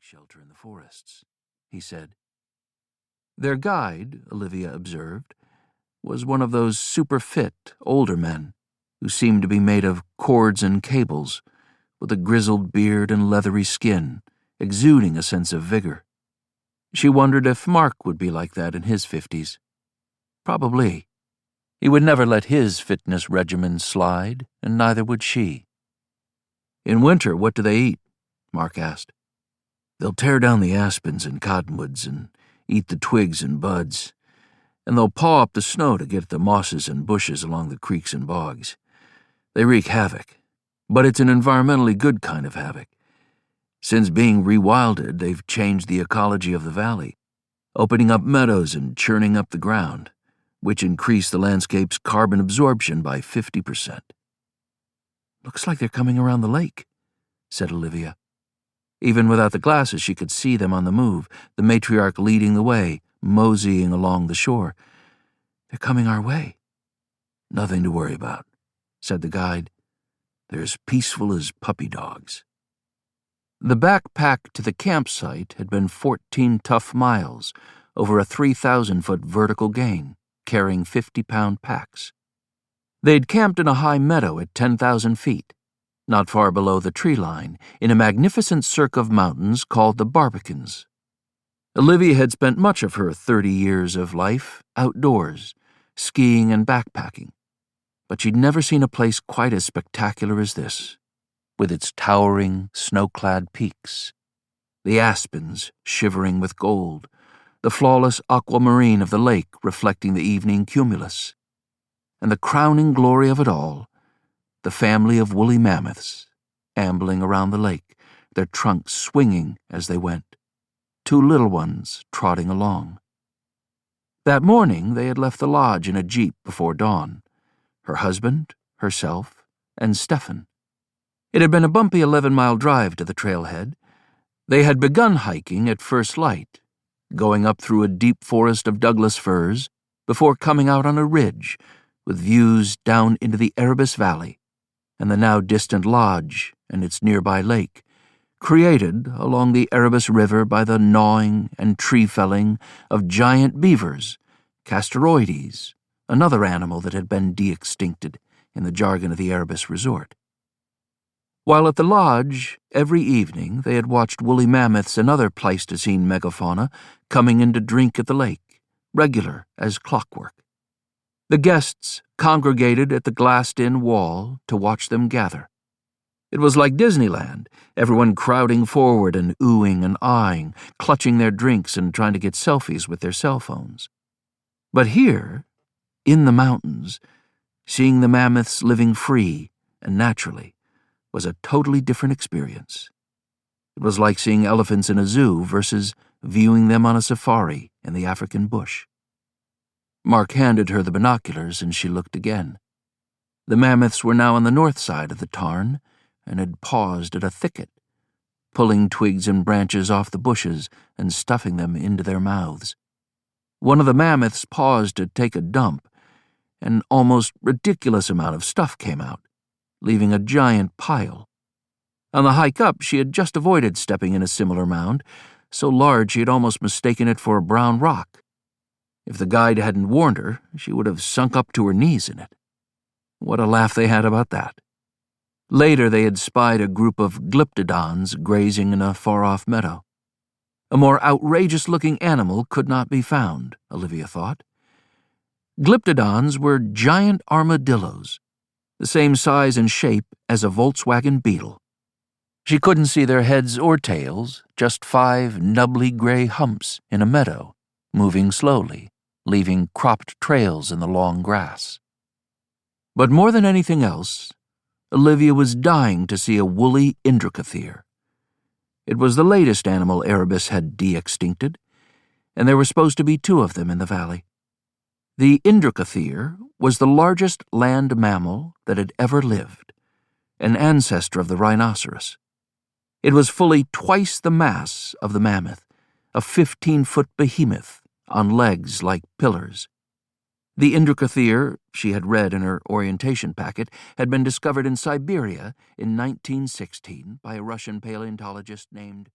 shelter in the forests, he said. Their guide, Olivia observed, was one of those super-fit, older men who seemed to be made of cords and cables, with a grizzled beard and leathery skin, exuding a sense of vigor. She wondered if Mark would be like that in his 50s. Probably. He would never let his fitness regimen slide, and neither would she. In winter, what do they eat? Mark asked. They'll tear down the aspens and cottonwoods and eat the twigs and buds, and they'll paw up the snow to get at the mosses and bushes along the creeks and bogs. They wreak havoc, but it's an environmentally good kind of havoc. Since being rewilded, they've changed the ecology of the valley, opening up meadows and churning up the ground, which increase the landscape's carbon absorption by 50%. Looks like they're coming around the lake, said Olivia. Even without the glasses, she could see them on the move, the matriarch leading the way, moseying along the shore. They're coming our way. Nothing to worry about, said the guide. They're as peaceful as puppy dogs. The backpack to the campsite had been 14 tough miles over a 3,000-foot vertical gain, carrying 50-pound packs. They'd camped in a high meadow at 10,000 feet, not far below the tree line, in a magnificent cirque of mountains called the Barbicans. Olivia had spent much of her 30 years of life outdoors, skiing and backpacking, but she'd never seen a place quite as spectacular as this, with its towering, snow-clad peaks, the aspens shivering with gold, the flawless aquamarine of the lake reflecting the evening cumulus, and the crowning glory of it all, the family of woolly mammoths, ambling around the lake, their trunks swinging as they went, 2 little ones trotting along. That morning they had left the lodge in a jeep before dawn, her husband, herself, and Stefan. It had been a bumpy 11-mile drive to the trailhead. They had begun hiking at first light, going up through a deep forest of Douglas firs before coming out on a ridge with views down into the Erebus Valley and the now distant lodge and its nearby lake, created along the Erebus River by the gnawing and tree-felling of giant beavers, Castoroides, another animal that had been de-extincted in the jargon of the Erebus Resort. While at the lodge, every evening they had watched woolly mammoths and other Pleistocene megafauna coming in to drink at the lake, regular as clockwork. The guests congregated at the glassed-in wall to watch them gather. It was like Disneyland, everyone crowding forward and oohing and eyeing, clutching their drinks and trying to get selfies with their cell phones. But here, in the mountains, seeing the mammoths living free and naturally was a totally different experience. It was like seeing elephants in a zoo versus viewing them on a safari in the African bush. Mark handed her the binoculars, and she looked again. The mammoths were now on the north side of the tarn and had paused at a thicket, pulling twigs and branches off the bushes and stuffing them into their mouths. One of the mammoths paused to take a dump. An almost ridiculous amount of stuff came out, leaving a giant pile. On the hike up, she had just avoided stepping in a similar mound, so large she had almost mistaken it for a brown rock. If the guide hadn't warned her, she would have sunk up to her knees in it. What a laugh they had about that. Later they had spied a group of glyptodons grazing in a far-off meadow. A more outrageous-looking animal could not be found, Olivia thought. Glyptodons were giant armadillos, the same size and shape as a Volkswagen Beetle. She couldn't see their heads or tails, just 5 nubbly gray humps in a meadow, moving slowly, leaving cropped trails in the long grass. But more than anything else, Olivia was dying to see a woolly indricothere. It was the latest animal Erebus had de-extincted, and there were supposed to be 2 of them in the valley. The indricothere was the largest land mammal that had ever lived, an ancestor of the rhinoceros. It was fully twice the mass of the mammoth, a 15-foot behemoth on legs like pillars. The indricothere, she had read in her orientation packet, had been discovered in Siberia in 1916 by a Russian paleontologist named